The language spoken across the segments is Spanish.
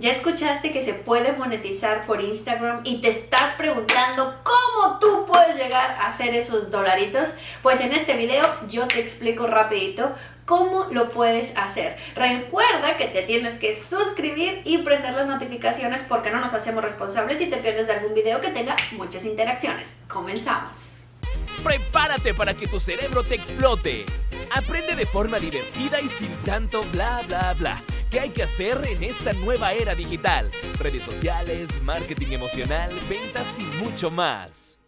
¿Ya escuchaste que se puede monetizar por Instagram y te estás preguntando cómo tú puedes llegar a hacer esos dolaritos? Pues en este video yo te explico rapidito cómo lo puedes hacer. Recuerda que te tienes que suscribir y prender las notificaciones porque no nos hacemos responsables si te pierdes de algún video que tenga muchas interacciones. Comenzamos. Prepárate para que tu cerebro te explote. Aprende de forma divertida y sin tanto bla bla bla. ¿Qué hay que hacer en esta nueva era digital? Redes sociales, marketing emocional, ventas y mucho más.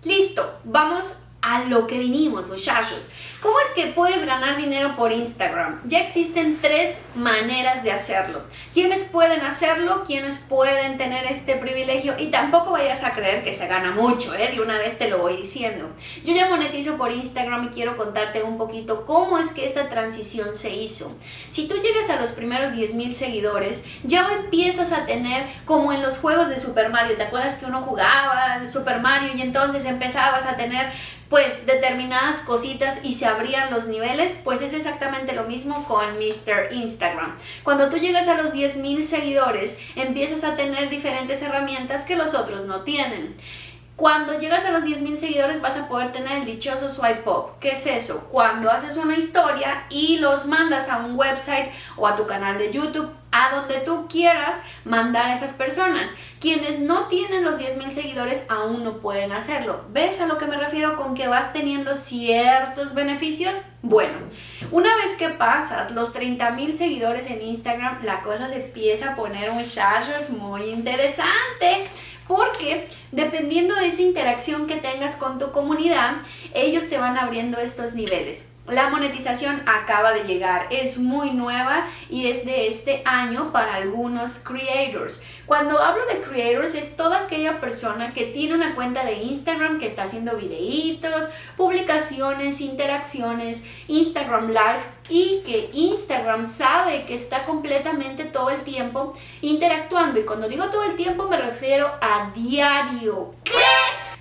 Listo, vamos a lo que vinimos, muchachos. ¿Cómo es que puedes ganar dinero por Instagram? Ya existen 3 maneras de hacerlo. ¿Quiénes pueden hacerlo? ¿Quiénes pueden tener este privilegio? Y tampoco vayas a creer que se gana mucho, de una vez te lo voy diciendo. Yo ya monetizo por Instagram y quiero contarte un poquito cómo es que esta transición se hizo. Si tú llegas a los primeros 10,000 seguidores, ya empiezas a tener como en los juegos de Super Mario. ¿Te acuerdas que uno jugaba al Super Mario y entonces empezabas a tener pues determinadas cositas y se abrían los niveles? Pues es exactamente lo mismo con Mr. Instagram. Cuando tú llegas a los 10,000 seguidores, empiezas a tener diferentes herramientas que los otros no tienen. Cuando llegas a los 10,000 seguidores vas a poder tener el dichoso swipe up. ¿Qué es eso? Cuando haces una historia y los mandas a un website o a tu canal de YouTube, a donde tú quieras mandar a esas personas. Quienes no tienen los 10,000 seguidores aún no pueden hacerlo. ¿Ves a lo que me refiero con que vas teniendo ciertos beneficios? Bueno, una vez que pasas los 30,000 seguidores en Instagram, la cosa se empieza a poner, muchachos, muy interesante. Porque dependiendo de esa interacción que tengas con tu comunidad, ellos te van abriendo estos niveles. La monetización acaba de llegar, es muy nueva y es de este año para algunos creators. Cuando hablo de creators es toda aquella persona que tiene una cuenta de Instagram que está haciendo videitos, publicaciones, interacciones, Instagram Live y que Instagram sabe que está completamente todo el tiempo interactuando. Y cuando digo todo el tiempo me refiero a diario. ¿Qué?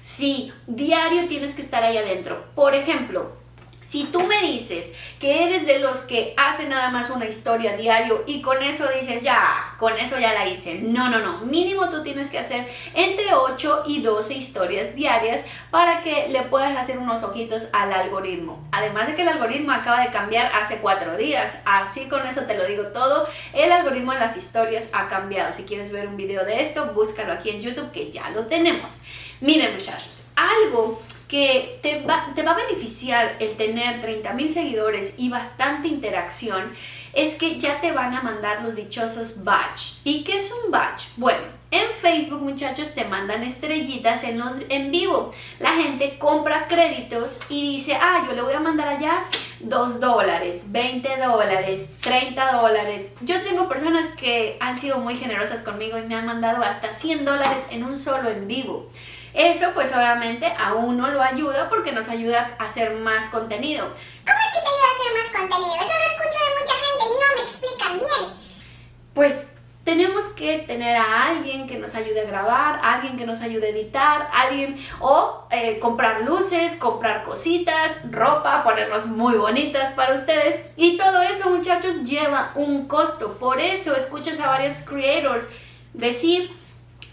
Sí, diario tienes que estar ahí adentro. Por ejemplo, si tú me dices que eres de los que hacen nada más una historia diario y con eso dices, ya, con eso ya la hice. No, mínimo tú tienes que hacer entre 8 y 12 historias diarias para que le puedas hacer unos ojitos al algoritmo. Además de que el algoritmo acaba de cambiar hace 4 días, así con eso te lo digo todo. El algoritmo de las historias ha cambiado. Si quieres ver un video de esto, búscalo aquí en YouTube que ya lo tenemos. Miren, muchachos, algo que te va a beneficiar el tener 30,000 seguidores y bastante interacción es que ya te van a mandar los dichosos badge. ¿Y qué es un badge? Bueno, en Facebook, muchachos, te mandan estrellitas en los en vivo. La gente compra créditos y dice, yo le voy a mandar a Jazz $2, $20, $30. Yo tengo personas que han sido muy generosas conmigo y me han mandado hasta $100 en un solo en vivo. Eso pues obviamente a uno lo ayuda porque nos ayuda a hacer más contenido. ¿Cómo es que te ayuda a hacer más contenido? Eso lo escucho de mucha gente y no me explican bien. Pues tenemos que tener a alguien que nos ayude a grabar, alguien que nos ayude a editar, alguien o comprar luces, comprar cositas, ropa, ponernos muy bonitas para ustedes. Y todo eso, muchachos, lleva un costo. Por eso escuchas a varios creators decir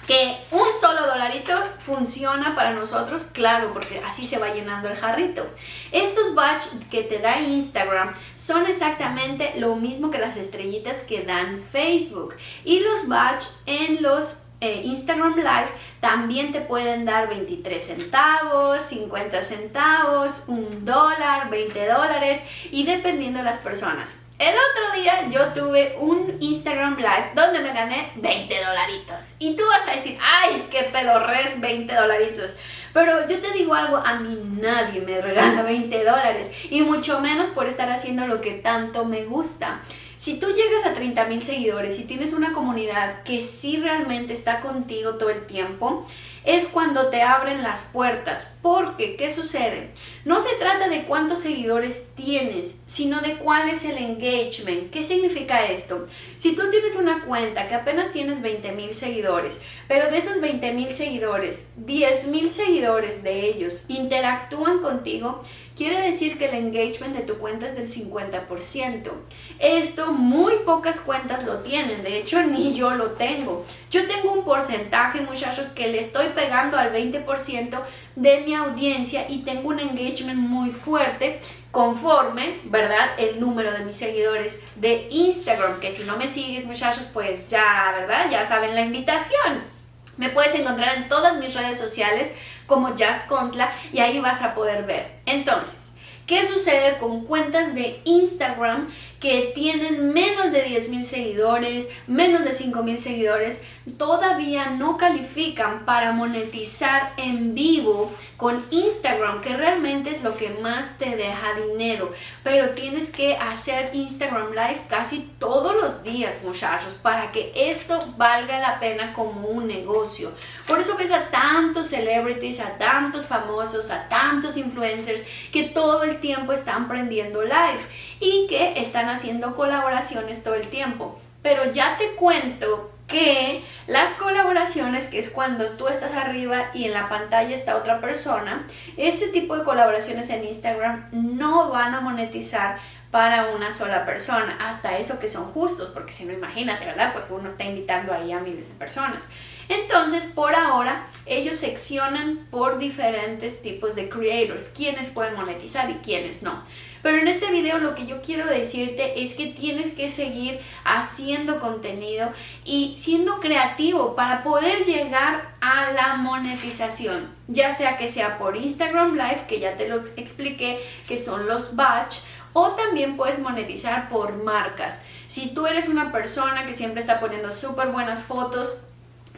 que un solo dolarito funciona para nosotros, claro, porque así se va llenando el jarrito. Estos badge que te da Instagram son exactamente lo mismo que las estrellitas que dan Facebook. Y los badge en los Instagram Live también te pueden dar 23 centavos, 50 centavos, $1, $20 y dependiendo de las personas. El otro día yo tuve un Instagram Live donde me gané $20. Y tú vas a decir, ¡ay, qué pedorres, $20! Pero yo te digo algo, a mí nadie me regala $20. Y mucho menos por estar haciendo lo que tanto me gusta. Si tú llegas a 30,000 seguidores y tienes una comunidad que sí realmente está contigo todo el tiempo, es cuando te abren las puertas. Porque, ¿qué sucede? No se trata de cuántos seguidores tienes, sino de cuál es el engagement. ¿Qué significa esto? Si tú tienes una cuenta que apenas tienes 20,000 seguidores, pero de esos 20,000 seguidores, 10,000 seguidores de ellos interactúan contigo, quiere decir que el engagement de tu cuenta es del 50%. Esto muy pocas cuentas lo tienen, de hecho ni yo lo tengo. Yo tengo un porcentaje, muchachos, que le estoy pegando al 20% de mi audiencia y tengo un engagement muy fuerte conforme, ¿verdad?, el número de mis seguidores de Instagram, que si no me sigues, muchachos, pues ya, ¿verdad?, ya saben la invitación. Me puedes encontrar en todas mis redes sociales como JazzContla y ahí vas a poder ver. Entonces, ¿qué sucede con cuentas de Instagram que tienen menos de 10,000 seguidores, menos de 5,000 seguidores? Todavía no califican para monetizar en vivo con Instagram, que realmente es lo que más te deja dinero. Pero tienes que hacer Instagram Live casi todos los días, muchachos, para que esto valga la pena como un negocio. Por eso ves a tantos celebrities, a tantos famosos, a tantos influencers que todo el tiempo están prendiendo live y que están haciendo colaboraciones todo el tiempo. Pero ya te cuento que las colaboraciones, que es cuando tú estás arriba y en la pantalla está otra persona, ese tipo de colaboraciones en Instagram no van a monetizar para una sola persona, hasta eso que son justos, porque si no, imagínate, ¿verdad? Pues uno está invitando ahí a miles de personas. Entonces, por ahora, ellos seccionan por diferentes tipos de creators, quienes pueden monetizar y quienes no. Pero en este video lo que yo quiero decirte es que tienes que seguir haciendo contenido y siendo creativo para poder llegar a la monetización, ya sea que sea por Instagram Live, que ya te lo expliqué, que son los batch, o también puedes monetizar por marcas. Si tú eres una persona que siempre está poniendo súper buenas fotos,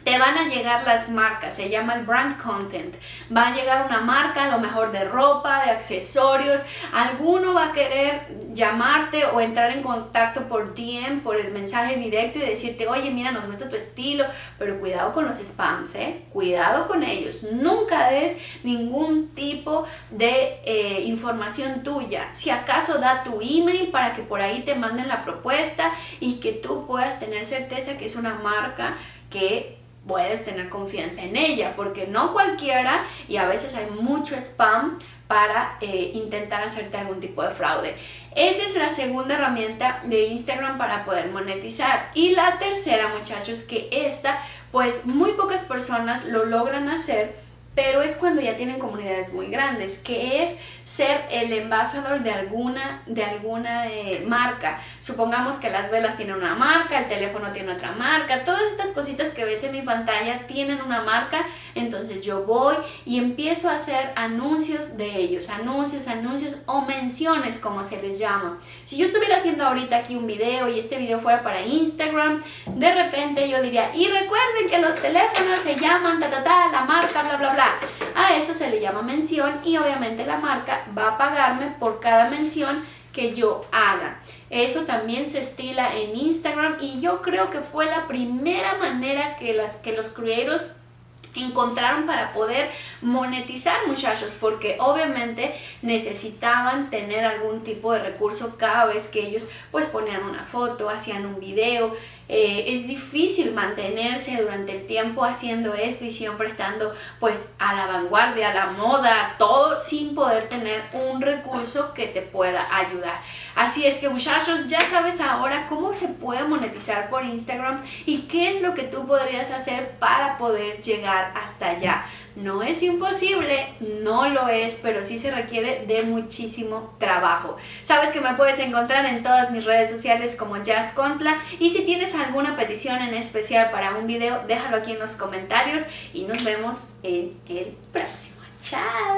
te van a llegar las marcas, se llama el brand content. Va a llegar una marca, a lo mejor de ropa, de accesorios. Alguno va a querer llamarte o entrar en contacto por DM, por el mensaje directo y decirte, oye, mira, nos gusta tu estilo, pero cuidado con los spams, cuidado con ellos. Nunca des ningún tipo de información tuya. Si acaso da tu email para que por ahí te manden la propuesta y que tú puedas tener certeza que es una marca que puedes tener confianza en ella, porque no cualquiera, y a veces hay mucho spam para intentar hacerte algún tipo de fraude. Esa es la segunda herramienta de Instagram para poder monetizar. Y la tercera, muchachos, que esta, pues muy pocas personas lo logran hacer, pero es cuando ya tienen comunidades muy grandes, que es ser el embajador de alguna marca. Supongamos que las velas tienen una marca, el teléfono tiene otra marca, todas estas cositas que ves en mi pantalla tienen una marca. Entonces yo voy y empiezo a hacer anuncios de ellos, anuncios o menciones, como se les llama. Si yo estuviera haciendo ahorita aquí un video y este video fuera para Instagram, de repente yo diría, y recuerden que los teléfonos se llaman la marca bla bla bla. A eso se le llama mención y obviamente la marca va a pagarme por cada mención que yo haga. Eso también se estila en Instagram y yo creo que fue la primera manera que los creators encontraron para poder monetizar, muchachos, porque obviamente necesitaban tener algún tipo de recurso cada vez que ellos pues ponían una foto, hacían un video. Es difícil mantenerse durante el tiempo haciendo esto y siempre estando pues a la vanguardia, a la moda, todo sin poder tener un recurso que te pueda ayudar. Así es que, muchachos, ya sabes ahora cómo se puede monetizar por Instagram y qué es lo que tú podrías hacer para poder llegar hasta allá. No es imposible, no lo es, pero sí se requiere de muchísimo trabajo. Sabes que me puedes encontrar en todas mis redes sociales como JazzContla, y si tienes alguna petición en especial para un video, déjalo aquí en los comentarios y nos vemos en el próximo. ¡Chao!